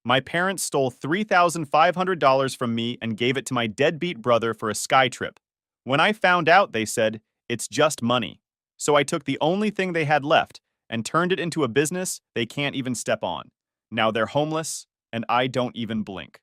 My parents stole $3,500 from me and gave it to my deadbeat brother for a sky trip. When I found out, they said, it's just money. So I took the only thing they had left and turned it into a business they can't even step on. Now they're homeless, and I don't even blink.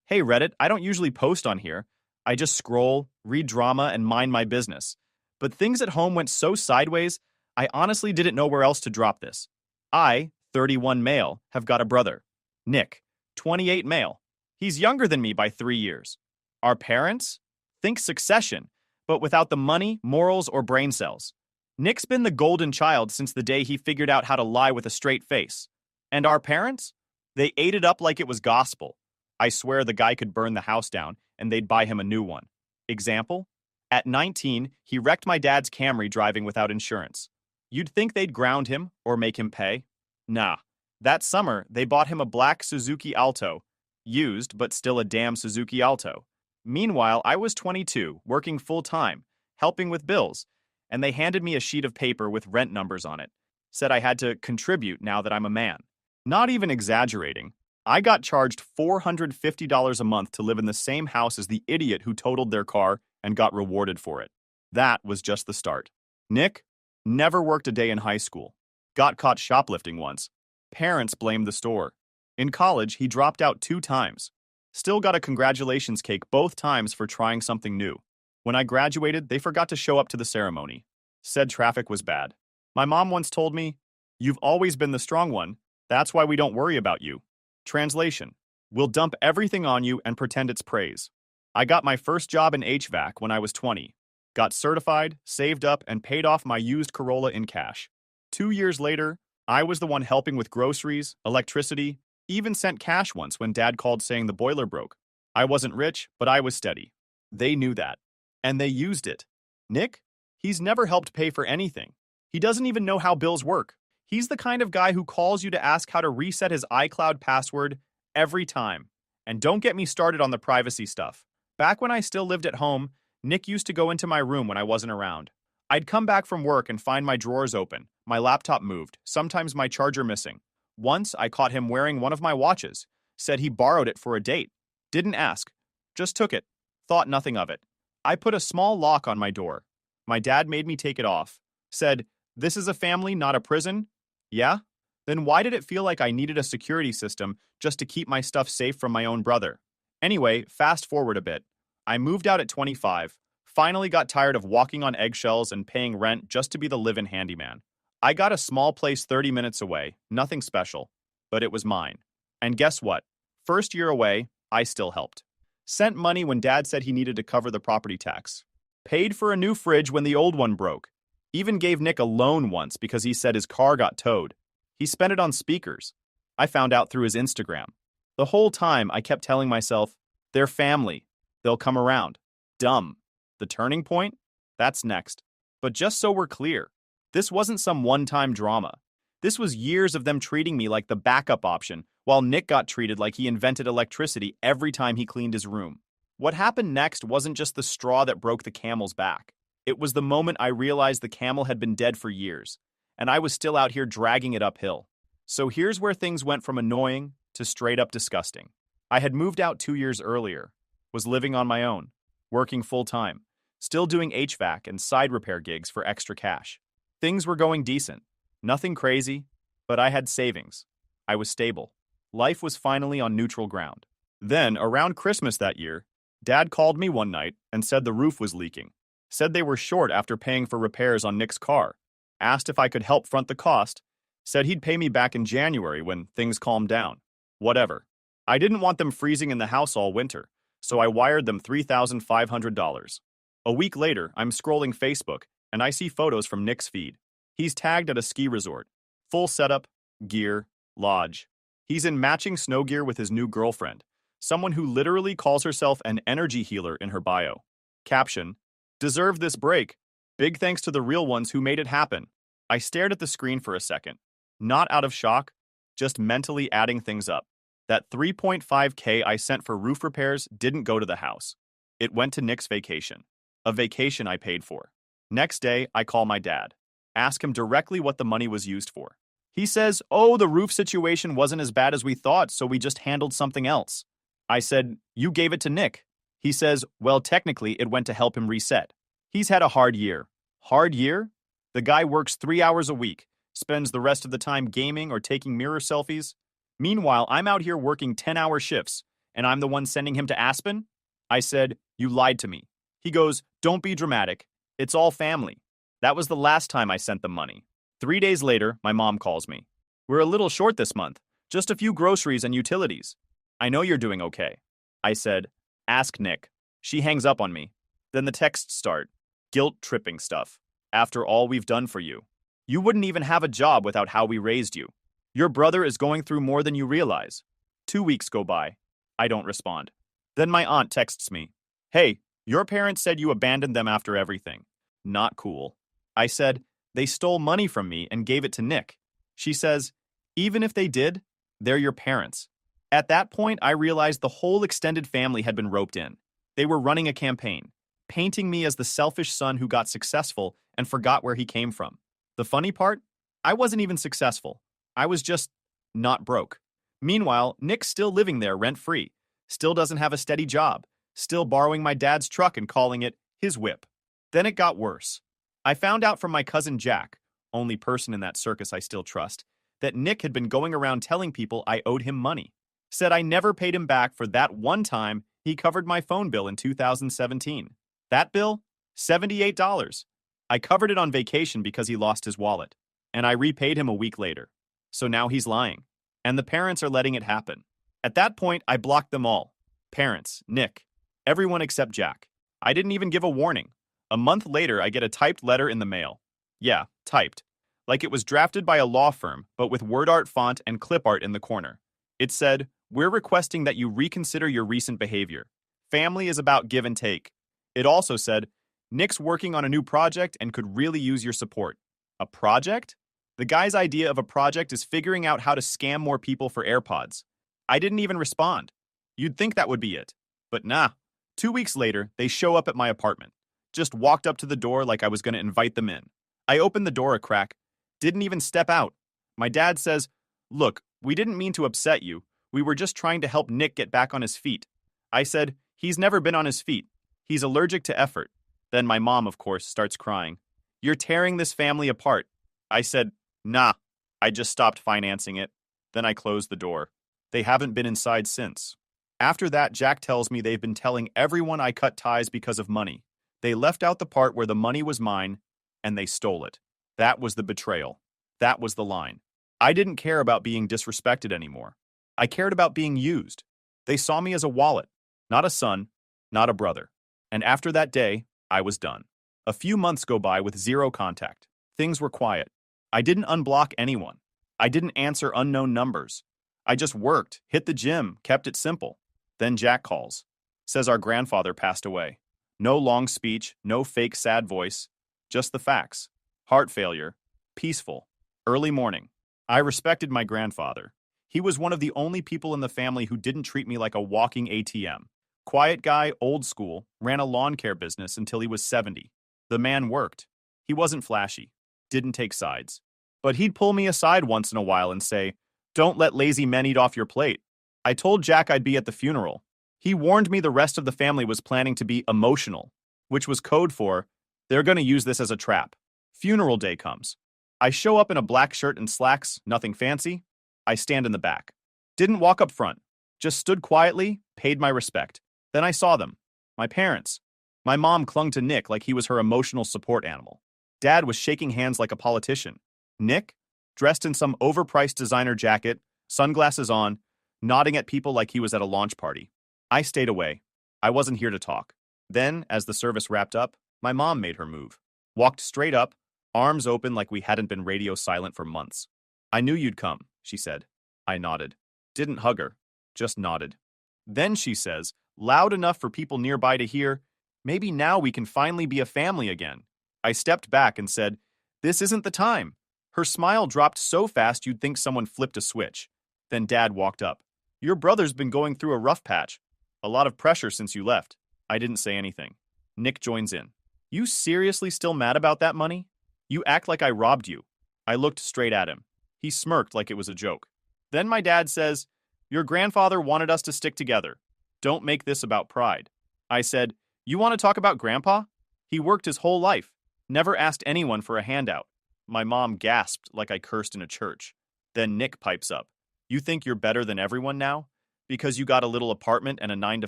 Hey Reddit, I don't usually post on here. I just scroll, read drama, and mind my business. But things at home went so sideways, I honestly didn't know where else to drop this. I, 31 male, have got a brother. Nick, 28 male. He's younger than me by 3 years. Our parents? Think Succession, but without the money, morals, or brain cells. Nick's been the golden child since the day he figured out how to lie with a straight face. And our parents? They ate it up like it was gospel. I swear the guy could burn the house down and they'd buy him a new one. Example? At 19, he wrecked my dad's Camry driving without insurance. You'd think they'd ground him or make him pay. Nah. That summer, they bought him a black Suzuki Alto. Used, but still a damn Suzuki Alto. Meanwhile, I was 22, working full-time, helping with bills, and they handed me a sheet of paper with rent numbers on it. Said I had to contribute now that I'm a man. Not even exaggerating. I got charged $450 a month to live in the same house as the idiot who totaled their car and got rewarded for it. That was just the start. Nick never worked a day in high school. Got caught shoplifting once. Parents blamed the store. In college, he dropped out 2 times. Still got a congratulations cake both times for trying something new. When I graduated, they forgot to show up to the ceremony. Said traffic was bad. My mom once told me, "You've always been the strong one. That's why we don't worry about you." Translation: we'll dump everything on you and pretend it's praise. I got my first job in HVAC when I was 20. Got certified, saved up, and paid off my used Corolla in cash. 2 years later, I was the one helping with groceries, electricity, even sent cash once when Dad called saying the boiler broke. I wasn't rich, but I was steady. They knew that. And they used it. Nick? He's never helped pay for anything. He doesn't even know how bills work. He's the kind of guy who calls you to ask how to reset his iCloud password every time. And don't get me started on the privacy stuff. Back when I still lived at home, Nick used to go into my room when I wasn't around. I'd come back from work and find my drawers open, my laptop moved, sometimes my charger missing. Once, I caught him wearing one of my watches. Said he borrowed it for a date. Didn't ask. Just took it. Thought nothing of it. I put a small lock on my door. My dad made me take it off. Said, "This is a family, not a prison." Yeah? Then why did it feel like I needed a security system just to keep my stuff safe from my own brother? Anyway, fast forward a bit. I moved out at 25. Finally got tired of walking on eggshells and paying rent just to be the live-in handyman. I got a small place 30 minutes away, nothing special, but it was mine. And guess what? First year away, I still helped. Sent money when Dad said he needed to cover the property tax. Paid for a new fridge when the old one broke. Even gave Nick a loan once because he said his car got towed. He spent it on speakers. I found out through his Instagram. The whole time I kept telling myself, they're family. They'll come around. Dumb. The turning point? That's next. But just so we're clear, this wasn't some one-time drama. This was years of them treating me like the backup option, while Nick got treated like he invented electricity every time he cleaned his room. What happened next wasn't just the straw that broke the camel's back. It was the moment I realized the camel had been dead for years, and I was still out here dragging it uphill. So here's where things went from annoying to straight up disgusting. I had moved out 2 years earlier, was living on my own, working full-time, still doing HVAC and side repair gigs for extra cash. Things were going decent. Nothing crazy, but I had savings. I was stable. Life was finally on neutral ground. Then, around Christmas that year, Dad called me one night and said the roof was leaking. Said they were short after paying for repairs on Nick's car. Asked if I could help front the cost. Said he'd pay me back in January when things calmed down. Whatever. I didn't want them freezing in the house all winter, so I wired them $3,500. A week later, I'm scrolling Facebook, and I see photos from Nick's feed. He's tagged at a ski resort. Full setup, gear, lodge. He's in matching snow gear with his new girlfriend, someone who literally calls herself an energy healer in her bio. Caption: deserve this break. Big thanks to the real ones who made it happen. I stared at the screen for a second. Not out of shock, just mentally adding things up. That $3.5K I sent for roof repairs didn't go to the house. It went to Nick's vacation. A vacation I paid for. Next day, I call my dad. Ask him directly what the money was used for. He says, "Oh, the roof situation wasn't as bad as we thought, so we just handled something else." I said, "You gave it to Nick." He says, "Well, technically, it went to help him reset. He's had a hard year." Hard year? The guy works 3 hours a week, spends the rest of the time gaming or taking mirror selfies. Meanwhile, I'm out here working 10-hour shifts, and I'm the one sending him to Aspen? I said, "You lied to me." He goes, "Don't be dramatic. It's all family." That was the last time I sent them money. 3 days later, my mom calls me. "We're a little short this month. Just a few groceries and utilities." "I know you're doing okay." I said, "Ask Nick." She hangs up on me. Then the texts start. Guilt-tripping stuff. "After all we've done for you. You wouldn't even have a job without how we raised you. Your brother is going through more than you realize." 2 weeks go by. I don't respond. Then my aunt texts me. "Hey, your parents said you abandoned them after everything." Not cool. I said, "They stole money from me and gave it to Nick." She says, "Even if they did, they're your parents." At that point, I realized the whole extended family had been roped in. They were running a campaign, painting me as the selfish son who got successful and forgot where he came from. The funny part? I wasn't even successful. I was just not broke. Meanwhile, Nick's still living there rent-free, still doesn't have a steady job, still borrowing my dad's truck and calling it his whip. Then it got worse. I found out from my cousin Jack, only person in that circus I still trust, that Nick had been going around telling people I owed him money. Said I never paid him back for that one time he covered my phone bill in 2017. That bill? $78. I covered it on vacation because he lost his wallet, and I repaid him a week later. So now he's lying, and the parents are letting it happen. At that point, I blocked them all. Parents, Nick, everyone except Jack. I didn't even give a warning. A month later, I get a typed letter in the mail. Yeah, typed. Like it was drafted by a law firm, but with word art font and clip art in the corner. It said, "We're requesting that you reconsider your recent behavior. Family is about give and take." It also said, "Nick's working on a new project and could really use your support." A project? The guy's idea of a project is figuring out how to scam more people for AirPods. I didn't even respond. You'd think that would be it. But nah. 2 weeks later, they show up at my apartment. Just walked up to the door like I was going to invite them in. I opened the door a crack. Didn't even step out. My dad says, "Look, we didn't mean to upset you. We were just trying to help Nick get back on his feet." I said, "He's never been on his feet. He's allergic to effort." Then my mom, of course, starts crying. "You're tearing this family apart." I said, "Nah, I just stopped financing it." Then I closed the door. They haven't been inside since. After that, Jack tells me they've been telling everyone I cut ties because of money. They left out the part where the money was mine, and they stole it. That was the betrayal. That was the line. I didn't care about being disrespected anymore. I cared about being used. They saw me as a wallet, not a son, not a brother. And after that day, I was done. A few months go by with zero contact. Things were quiet. I didn't unblock anyone. I didn't answer unknown numbers. I just worked, hit the gym, kept it simple. Then Jack calls. Says our grandfather passed away. No long speech, no fake sad voice. Just the facts. Heart failure. Peaceful. Early morning. I respected my grandfather. He was one of the only people in the family who didn't treat me like a walking ATM. Quiet guy, old school, ran a lawn care business until he was 70. The man worked. He wasn't flashy. Didn't take sides. But he'd pull me aside once in a while and say, "Don't let lazy men eat off your plate." I told Jack I'd be at the funeral. He warned me the rest of the family was planning to be emotional, which was code for, they're going to use this as a trap. Funeral day comes. I show up in a black shirt and slacks, nothing fancy. I stand in the back. Didn't walk up front. Just stood quietly, paid my respect. Then I saw them. My parents. My mom clung to Nick like he was her emotional support animal. Dad was shaking hands like a politician. Nick, dressed in some overpriced designer jacket, sunglasses on, nodding at people like he was at a launch party. I stayed away. I wasn't here to talk. Then, as the service wrapped up, my mom made her move. Walked straight up, arms open like we hadn't been radio silent for months. "I knew you'd come," she said. I nodded. Didn't hug her, just nodded. Then she says, loud enough for people nearby to hear, "Maybe now we can finally be a family again." I stepped back and said, "This isn't the time." Her smile dropped so fast you'd think someone flipped a switch. Then Dad walked up. "Your brother's been going through a rough patch. A lot of pressure since you left." I didn't say anything. Nick joins in. "You seriously still mad about that money? You act like I robbed you." I looked straight at him. He smirked like it was a joke. Then my dad says, "Your grandfather wanted us to stick together. Don't make this about pride." I said, "You want to talk about Grandpa? He worked his whole life, never asked anyone for a handout." My mom gasped like I cursed in a church. Then Nick pipes up. "You think you're better than everyone now? Because you got a little apartment and a 9 to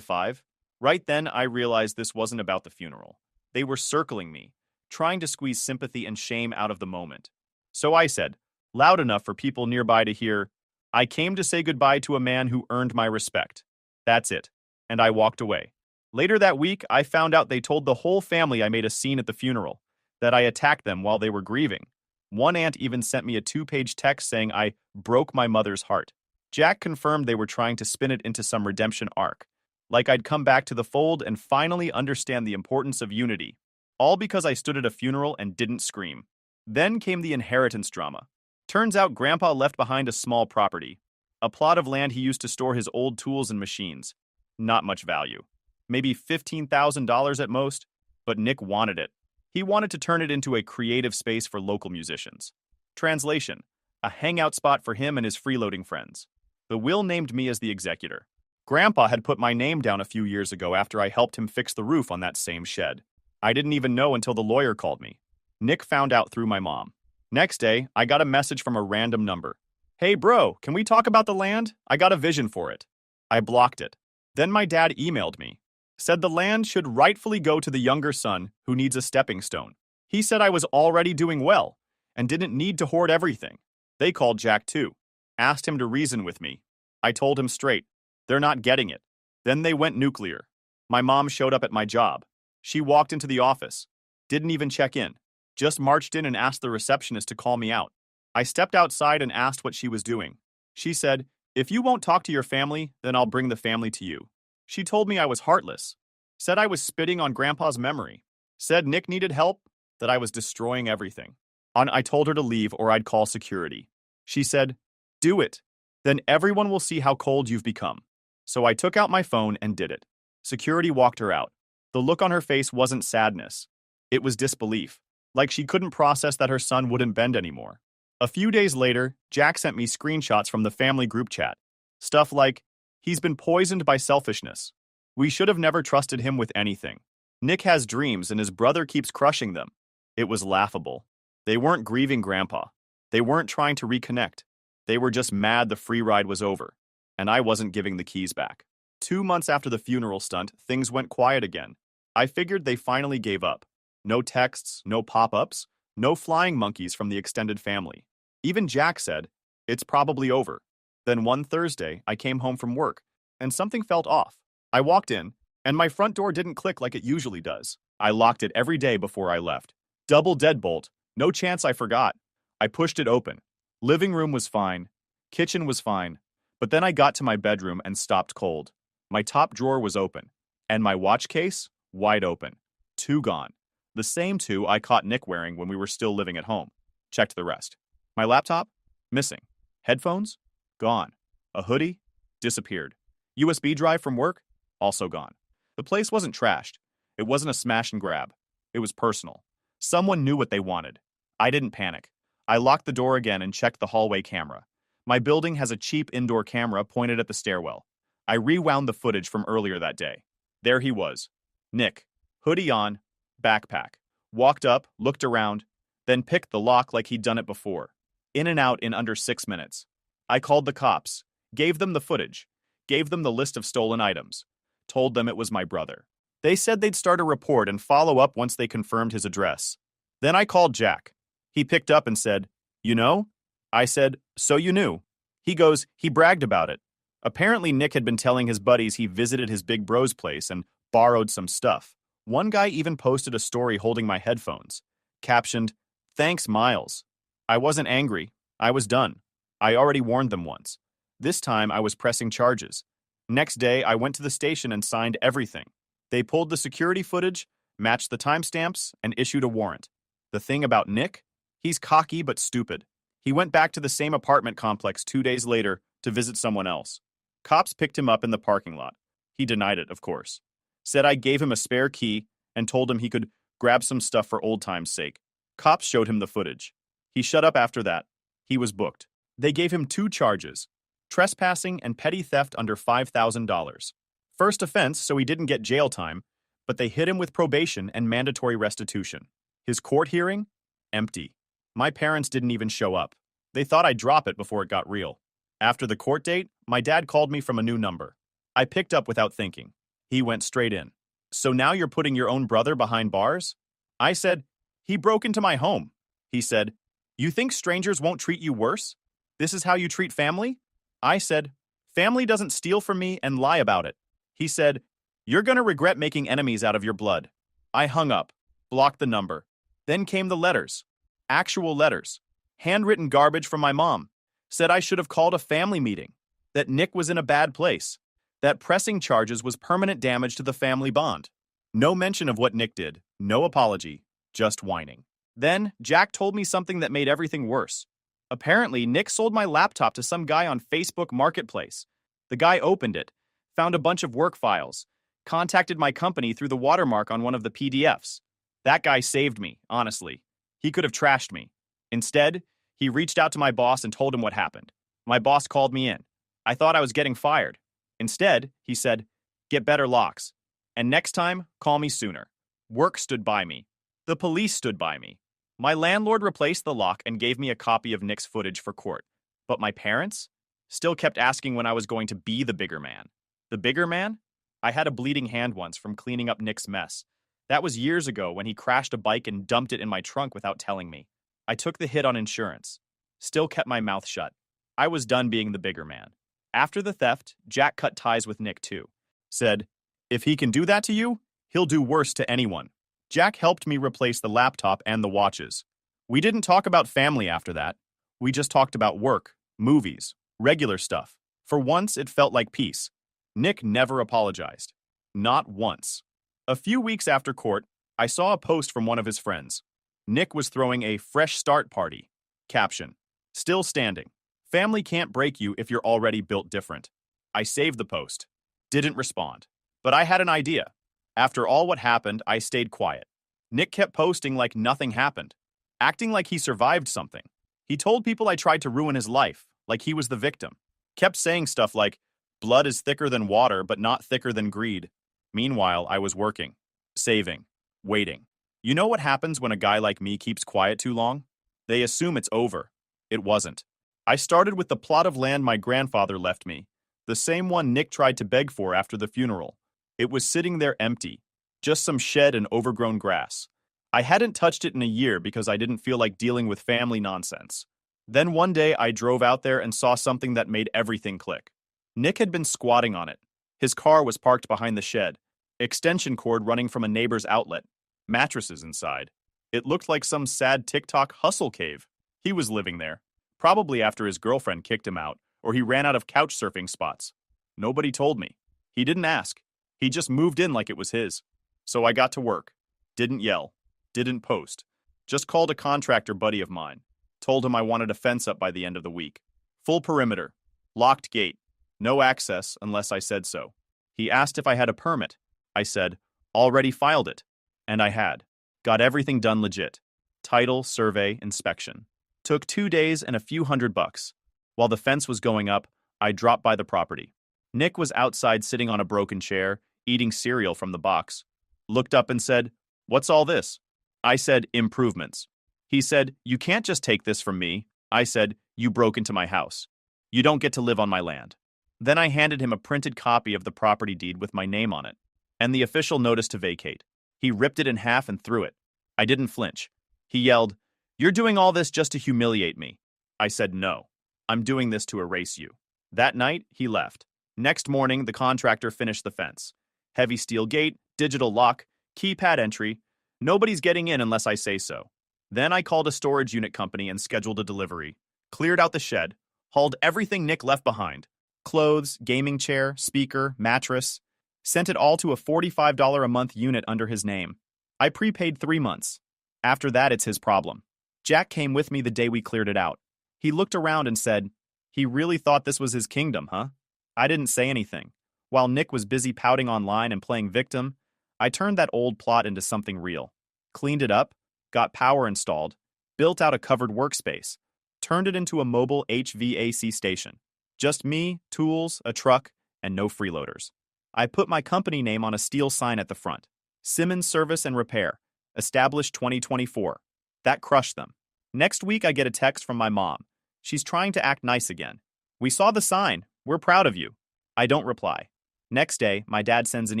5? Right then, I realized this wasn't about the funeral. They were circling me, trying to squeeze sympathy and shame out of the moment. So I said, loud enough for people nearby to hear, "I came to say goodbye to a man who earned my respect. That's it." And I walked away. Later that week, I found out they told the whole family I made a scene at the funeral, that I attacked them while they were grieving. One aunt even sent me a 2-page text saying I broke my mother's heart. Jack confirmed they were trying to spin it into some redemption arc, like I'd come back to the fold and finally understand the importance of unity, all because I stood at a funeral and didn't scream. Then came the inheritance drama. Turns out Grandpa left behind a small property, a plot of land he used to store his old tools and machines. Not much value. Maybe $15,000 at most, but Nick wanted it. He wanted to turn it into a creative space for local musicians. Translation: a hangout spot for him and his freeloading friends. The will named me as the executor. Grandpa had put my name down a few years ago after I helped him fix the roof on that same shed. I didn't even know until the lawyer called me. Nick found out through my mom. Next day, I got a message from a random number. "Hey bro, can we talk about the land? I got a vision for it." I blocked it. Then my dad emailed me. Said the land should rightfully go to the younger son who needs a stepping stone. He said I was already doing well and didn't need to hoard everything. They called Jack too. Asked him to reason with me. I told him straight. They're not getting it. Then they went nuclear. My mom showed up at my job. She walked into the office. Didn't even check in. Just marched in and asked the receptionist to call me out. I stepped outside and asked what she was doing. She said, "If you won't talk to your family, then I'll bring the family to you." She told me I was heartless. Said I was spitting on Grandpa's memory. Said Nick needed help, that I was destroying everything. I told her to leave or I'd call security. She said, "Do it. Then everyone will see how cold you've become." So I took out my phone and did it. Security walked her out. The look on her face wasn't sadness. It was disbelief, like she couldn't process that her son wouldn't bend anymore. A few days later, Jack sent me screenshots from the family group chat. Stuff like, "He's been poisoned by selfishness. We should have never trusted him with anything. Nick has dreams and his brother keeps crushing them." It was laughable. They weren't grieving Grandpa. They weren't trying to reconnect. They were just mad the free ride was over, and I wasn't giving the keys back. 2 months after the funeral stunt, things went quiet again. I figured they finally gave up. No texts, no pop-ups, no flying monkeys from the extended family. Even Jack said, "It's probably over." Then one Thursday, I came home from work, and something felt off. I walked in, and my front door didn't click like it usually does. I locked it every day before I left. Double deadbolt, no chance I forgot. I pushed it open. Living room was fine. Kitchen was fine. But then I got to my bedroom and stopped cold. My top drawer was open, and my watch case, wide open. 2 gone. The same 2 I caught Nick wearing when we were still living at home. Checked the rest. My laptop? Missing. Headphones? Gone. A hoodie? Disappeared. USB drive from work? Also gone. The place wasn't trashed. It wasn't a smash and grab. It was personal. Someone knew what they wanted. I didn't panic. I locked the door again and checked the hallway camera. My building has a cheap indoor camera pointed at the stairwell. I rewound the footage from earlier that day. There he was. Nick. Hoodie on. Backpack. Walked up, looked around, then picked the lock like he'd done it before. In and out in under 6 minutes. I called the cops. Gave them the footage. Gave them the list of stolen items. Told them it was my brother. They said they'd start a report and follow up once they confirmed his address. Then I called Jack. He picked up and said, "You know?" I said, "So you knew." He goes, "He bragged about it." Apparently Nick had been telling his buddies he visited his big bro's place and borrowed some stuff. One guy even posted a story holding my headphones. Captioned, "Thanks, Miles." I wasn't angry. I was done. I already warned them once. This time I was pressing charges. Next day, I went to the station and signed everything. They pulled the security footage, matched the timestamps, and issued a warrant. The thing about Nick? He's cocky but stupid. He went back to the same apartment complex 2 days later to visit someone else. Cops picked him up in the parking lot. He denied it, of course. Said I gave him a spare key and told him he could grab some stuff for old time's sake. Cops showed him the footage. He shut up after that. He was booked. They gave him 2 charges: trespassing and petty theft under $5,000. First offense, so he didn't get jail time, but they hit him with probation and mandatory restitution. His court hearing? Empty. My parents didn't even show up. They thought I'd drop it before it got real. After the court date, my dad called me from a new number. I picked up without thinking. He went straight in. "So now you're putting your own brother behind bars?" I said, "He broke into my home." He said, "You think strangers won't treat you worse? This is how you treat family?" I said, "Family doesn't steal from me and lie about it." He said, "You're gonna regret making enemies out of your blood." I hung up, blocked the number. Then came the letters. Actual letters. Handwritten garbage from my mom. Said I should have called a family meeting. That Nick was in a bad place. That pressing charges was permanent damage to the family bond. No mention of what Nick did. No apology. Just whining. Then, Jack told me something that made everything worse. Apparently, Nick sold my laptop to some guy on Facebook Marketplace. The guy opened it, found a bunch of work files, contacted my company through the watermark on one of the PDFs. That guy saved me, honestly. He could have trashed me. Instead, he reached out to my boss and told him what happened. My boss called me in. I thought I was getting fired. Instead, he said, "Get better locks. And next time, call me sooner." Work stood by me. The police stood by me. My landlord replaced the lock and gave me a copy of Nick's footage for court. But my parents still kept asking when I was going to be the bigger man. The bigger man? I had a bleeding hand once from cleaning up Nick's mess. That was years ago when he crashed a bike and dumped it in my trunk without telling me. I took the hit on insurance. Still kept my mouth shut. I was done being the bigger man. After the theft, Jack cut ties with Nick too. Said, "If he can do that to you, he'll do worse to anyone." Jack helped me replace the laptop and the watches. We didn't talk about family after that. We just talked about work, movies, regular stuff. For once, it felt like peace. Nick never apologized. Not once. A few weeks after court, I saw a post from one of his friends. Nick was throwing a fresh start party. Caption: "Still standing. Family can't break you if you're already built different." I saved the post. Didn't respond. But I had an idea. After all what happened, I stayed quiet. Nick kept posting like nothing happened, acting like he survived something. He told people I tried to ruin his life, like he was the victim. Kept saying stuff like, "Blood is thicker than water, but not thicker than greed." Meanwhile, I was working, saving, waiting. You know what happens when a guy like me keeps quiet too long? They assume it's over. It wasn't. I started with the plot of land my grandfather left me, the same one Nick tried to beg for after the funeral. It was sitting there empty, just some shed and overgrown grass. I hadn't touched it in a year because I didn't feel like dealing with family nonsense. Then one day I drove out there and saw something that made everything click. Nick had been squatting on it. His car was parked behind the shed, extension cord running from a neighbor's outlet, mattresses inside. It looked like some sad TikTok hustle cave. He was living there, probably after his girlfriend kicked him out, or he ran out of couch surfing spots. Nobody told me. He didn't ask. He just moved in like it was his. So I got to work. Didn't yell. Didn't post. Just called a contractor buddy of mine. Told him I wanted a fence up by the end of the week. Full perimeter. Locked gate. No access unless I said so. He asked if I had a permit. I said, "Already filed it." And I had. Got everything done legit. Title, survey, inspection. Took 2 days and a few $100. While the fence was going up, I dropped by the property. Nick was outside sitting on a broken chair, eating cereal from the box. Looked up and said, "What's all this?" I said, "Improvements." He said, "You can't just take this from me." I said, "You broke into my house. You don't get to live on my land." Then I handed him a printed copy of the property deed with my name on it, and the official notice to vacate. He ripped it in half and threw it. I didn't flinch. He yelled, "You're doing all this just to humiliate me." I said, "No, I'm doing this to erase you." That night, he left. Next morning, the contractor finished the fence. Heavy steel gate, digital lock, keypad entry. Nobody's getting in unless I say so. Then I called a storage unit company and scheduled a delivery. Cleared out the shed, hauled everything Nick left behind. Clothes, gaming chair, speaker, mattress. Sent it all to a $45 a month unit under his name. I prepaid 3 months. After that, it's his problem. Jack came with me the day we cleared it out. He looked around and said, "He really thought this was his kingdom, huh?" I didn't say anything. While Nick was busy pouting online and playing victim, I turned that old plot into something real. Cleaned it up, got power installed, built out a covered workspace, Turned it into a mobile HVAC station. Just me, tools, a truck, and no freeloaders. I put my company name on a steel sign at the front. Simmons Service and Repair, established 2024. That crushed them. Next week, I get a text from my mom. She's trying to act nice again. We saw the sign. We're proud of you. I don't reply. Next day, my dad sends an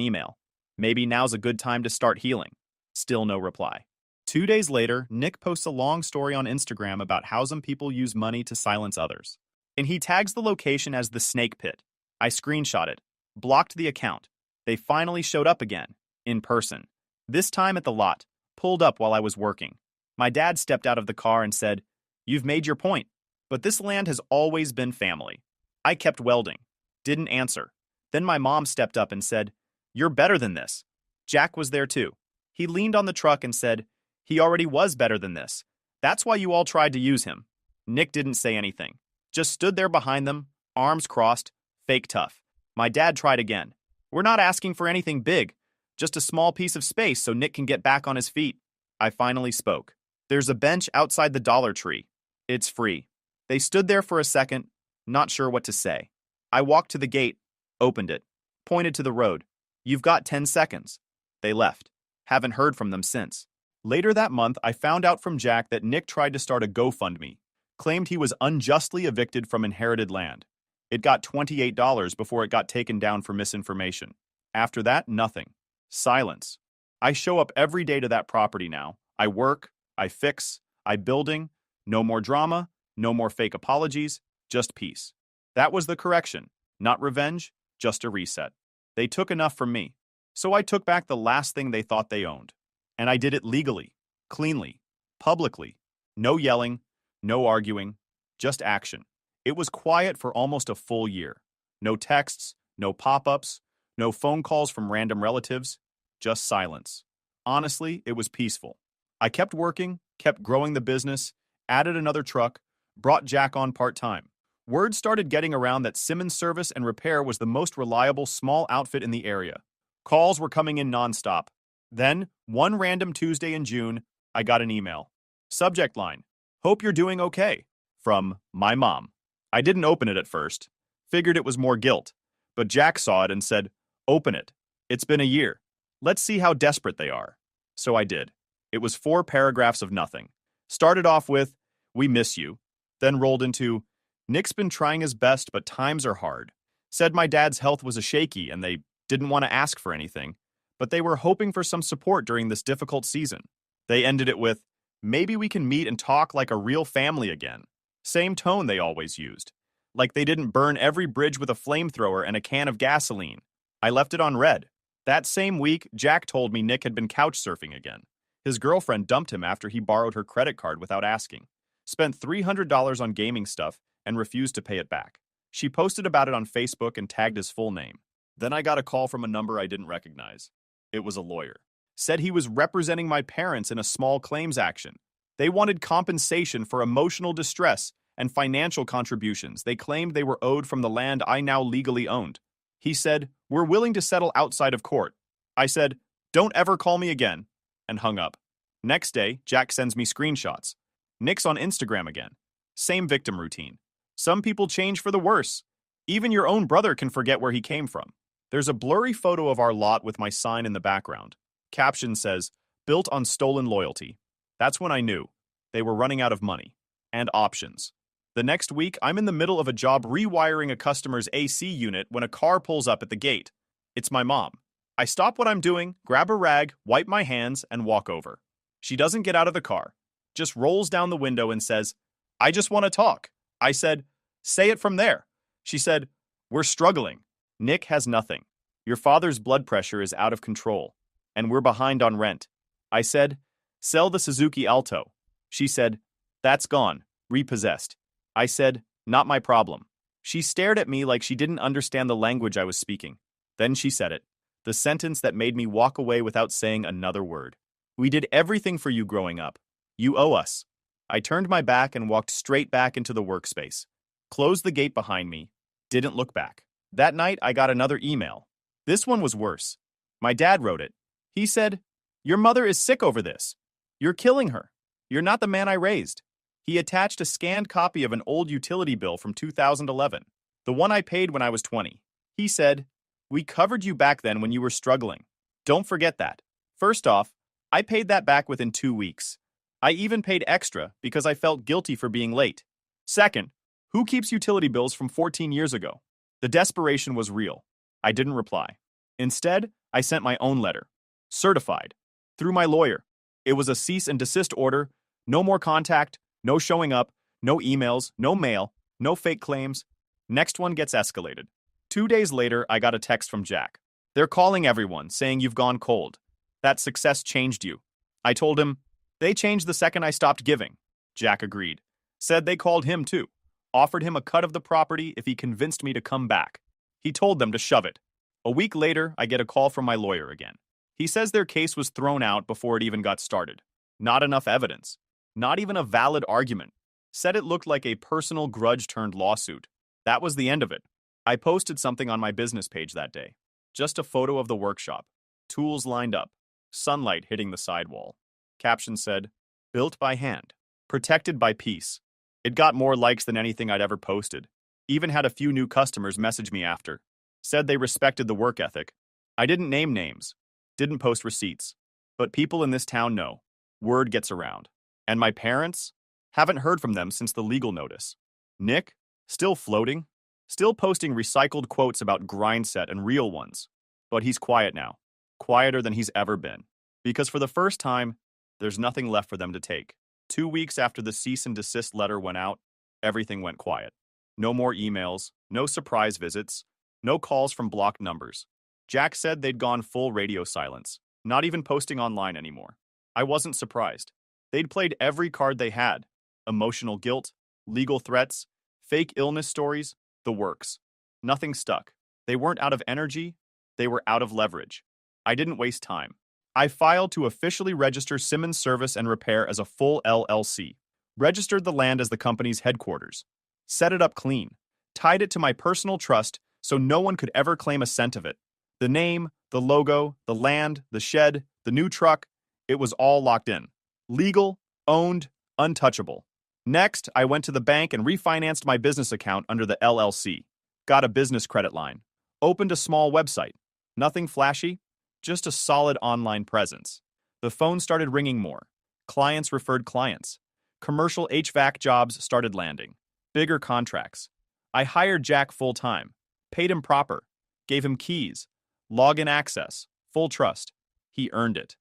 email. Maybe now's a good time to start healing. Still no reply. 2 days later, Nick posts a long story on Instagram about how some people use money to silence others. And he tags the location as the Snake Pit. I screenshot it, blocked the account. They finally showed up again, in person. This time at the lot, pulled up while I was working. My dad stepped out of the car and said, "You've made your point, but this land has always been family." I kept welding. Didn't answer. Then my mom stepped up and said, "You're better than this." Jack was there too. He leaned on the truck and said, "He already was better than this. That's why you all tried to use him." Nick didn't say anything. Just stood there behind them, arms crossed, fake tough. My dad tried again. "We're not asking for anything big, just a small piece of space so Nick can get back on his feet." I finally spoke. "There's a bench outside the Dollar Tree. It's free." They stood there for a second, not sure what to say. I walked to the gate, opened it, pointed to the road. "You've got 10 seconds. They left. Haven't heard from them since. Later that month, I found out from Jack that Nick tried to start a GoFundMe, claimed he was unjustly evicted from inherited land. It got $28 before it got taken down for misinformation. After that, nothing. Silence. I show up every day to that property now. I work, I fix, I building. No more drama, no more fake apologies, just peace. That was the correction. Not revenge, just a reset. They took enough from me. So I took back the last thing they thought they owned. And I did it legally, cleanly, publicly. No yelling, no arguing, just action. It was quiet for almost a full year. No texts, no pop-ups, no phone calls from random relatives, just silence. Honestly, it was peaceful. I kept working, kept growing the business, added another truck, brought Jack on part-time. Word started getting around that Simmons Service and Repair was the most reliable small outfit in the area. Calls were coming in nonstop. Then, one random Tuesday in June, I got an email. Subject line, "Hope you're doing okay," from my mom. I didn't open it at first. Figured it was more guilt. But Jack saw it and said, "Open it. It's been a year. Let's see how desperate they are." So I did. It was 4 paragraphs of nothing. Started off with, "We miss you." Then rolled into, "Nick's been trying his best, but times are hard." Said my dad's health was a shaky and they didn't want to ask for anything, but they were hoping for some support during this difficult season. They ended it with, "Maybe we can meet and talk like a real family again." Same tone they always used. Like they didn't burn every bridge with a flamethrower and a can of gasoline. I left it on red. That same week, Jack told me Nick had been couch surfing again. His girlfriend dumped him after he borrowed her credit card without asking. Spent $300 on gaming stuff and refused to pay it back. She posted about it on Facebook and tagged his full name. Then I got a call from a number I didn't recognize. It was a lawyer. Said he was representing my parents in a small claims action. They wanted compensation for emotional distress and financial contributions they claimed they were owed from the land I now legally owned. He said, "We're willing to settle outside of court." I said, "Don't ever call me again," and hung up. Next day, Jack sends me screenshots. Nick's on Instagram again. Same victim routine. Some people change for the worse. Even your own brother can forget where he came from. There's a blurry photo of our lot with my sign in the background. Caption says, "Built on stolen loyalty." That's when I knew. They were running out of money. And options. The next week, I'm in the middle of a job rewiring a customer's AC unit when a car pulls up at the gate. It's my mom. I stop what I'm doing, grab a rag, wipe my hands, and walk over. She doesn't get out of the car. Just rolls down the window and says, "I just want to talk." I said, "Say it from there." She said, "We're struggling. Nick has nothing. Your father's blood pressure is out of control, and we're behind on rent." I said, "Sell the Suzuki Alto." She said, "That's gone, repossessed." I said, "Not my problem." She stared at me like she didn't understand the language I was speaking. Then she said it, the sentence that made me walk away without saying another word. "We did everything for you growing up. You owe us." I turned my back and walked straight back into the workspace. Closed the gate behind me, didn't look back. That night, I got another email. This one was worse. My dad wrote it. He said, "Your mother is sick over this. You're killing her. You're not the man I raised." He attached a scanned copy of an old utility bill from 2011, the one I paid when I was 20. He said, "We covered you back then when you were struggling. Don't forget that." First off, I paid that back within 2 weeks. I even paid extra because I felt guilty for being late. Second, who keeps utility bills from 14 years ago? The desperation was real. I didn't reply. Instead, I sent my own letter, certified, through my lawyer. It was a cease and desist order, no more contact, no showing up, no emails, no mail, no fake claims. Next one gets escalated. 2 days later, I got a text from Jack. "They're calling everyone, saying you've gone cold. That success changed you." I told him, "They changed the second I stopped giving." Jack agreed. Said they called him too. Offered him a cut of the property if he convinced me to come back. He told them to shove it. A week later, I get a call from my lawyer again. He says their case was thrown out before it even got started. Not enough evidence. Not even a valid argument. Said it looked like a personal grudge-turned-lawsuit. That was the end of it. I posted something on my business page that day. Just a photo of the workshop. Tools lined up. Sunlight hitting the sidewall. Caption said, "Built by hand. Protected by peace." It got more likes than anything I'd ever posted. Even had a few new customers message me after. Said they respected the work ethic. I didn't name names. Didn't post receipts. But people in this town know. Word gets around. And my parents? Haven't heard from them since the legal notice. Nick? Still floating? Still posting recycled quotes about Grindset and real ones. But he's quiet now. Quieter than he's ever been. Because for the first time, there's nothing left for them to take. 2 weeks after the cease and desist letter went out, everything went quiet. No more emails, no surprise visits, no calls from blocked numbers. Jack said they'd gone full radio silence, not even posting online anymore. I wasn't surprised. They'd played every card they had. Emotional guilt, legal threats, fake illness stories, the works. Nothing stuck. They weren't out of energy, they were out of leverage. I didn't waste time. I filed to officially register Simmons Service and Repair as a full LLC, registered the land as the company's headquarters, set it up clean, tied it to my personal trust so no one could ever claim a cent of it. The name, the logo, the land, the shed, the new truck, it was all locked in. Legal, owned, untouchable. Next, I went to the bank and refinanced my business account under the LLC. Got a business credit line. Opened a small website. Nothing flashy, just a solid online presence. The phone started ringing more. Clients referred clients. Commercial HVAC jobs started landing. Bigger contracts. I hired Jack full-time. Paid him proper. Gave him keys. Login access. Full trust. He earned it.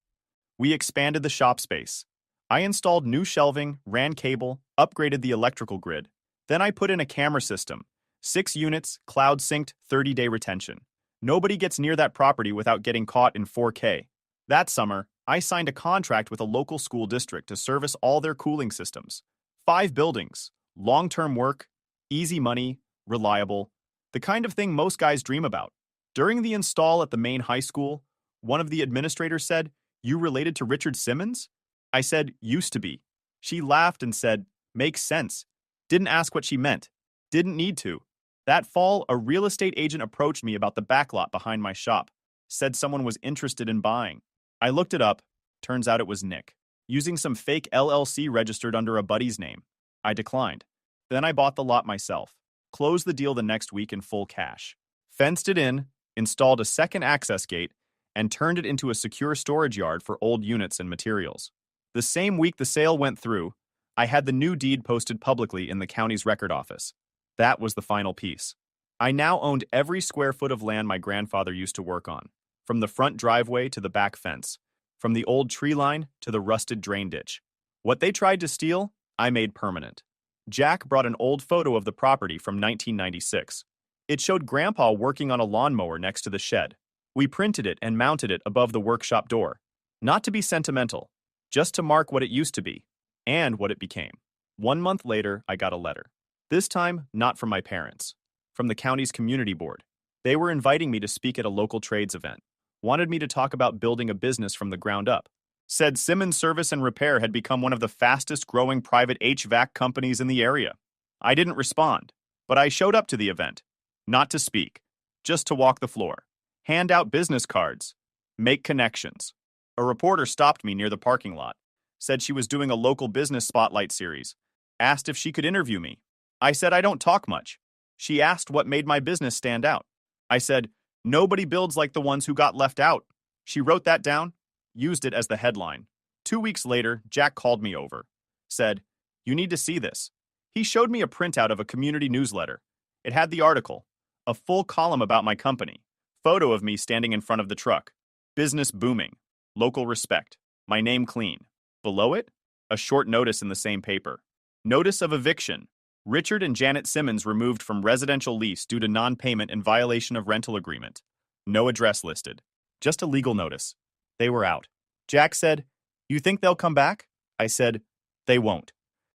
We expanded the shop space. I installed new shelving, ran cable, upgraded the electrical grid. Then I put in a camera system. 6 units, cloud-synced, 30-day retention. Nobody gets near that property without getting caught in 4K. That summer, I signed a contract with a local school district to service all their cooling systems. 5 buildings, long-term work, easy money, reliable, the kind of thing most guys dream about. During the install at the main high school, one of the administrators said, "You related to Richard Simmons?" I said, "Used to be." She laughed and said, "Makes sense." Didn't ask what she meant. Didn't need to. That fall, a real estate agent approached me about the backlot behind my shop. Said someone was interested in buying. I looked it up. Turns out it was Nick. Using some fake LLC registered under a buddy's name. I declined. Then I bought the lot myself. Closed the deal the next week in full cash. Fenced it in, installed a second access gate, and turned it into a secure storage yard for old units and materials. The same week the sale went through, I had the new deed posted publicly in the county's record office. That was the final piece. I now owned every square foot of land my grandfather used to work on, from the front driveway to the back fence, from the old tree line to the rusted drain ditch. What they tried to steal, I made permanent. Jack brought an old photo of the property from 1996. It showed Grandpa working on a lawnmower next to the shed. We printed it and mounted it above the workshop door. Not to be sentimental, just to mark what it used to be, and what it became. 1 month later, I got a letter. This time, not from my parents. From the county's community board. They were inviting me to speak at a local trades event. Wanted me to talk about building a business from the ground up. Said Simmons Service and Repair had become one of the fastest growing private HVAC companies in the area. I didn't respond, but I showed up to the event. Not to speak, just to walk the floor. Hand out business cards. Make connections. A reporter stopped me near the parking lot. Said she was doing a local business spotlight series. Asked if she could interview me. I said I don't talk much. She asked what made my business stand out. I said, nobody builds like the ones who got left out. She wrote that down, used it as the headline. 2 weeks later, Jack called me over. Said, you need to see this. He showed me a printout of a community newsletter. It had the article, a full column about my company, photo of me standing in front of the truck. Business booming. Local respect. My name clean. Below it, a short notice in the same paper. Notice of eviction. Richard and Janet Simmons removed from residential lease due to non-payment in violation of rental agreement. No address listed. Just a legal notice. They were out. Jack said, you think they'll come back? I said, they won't.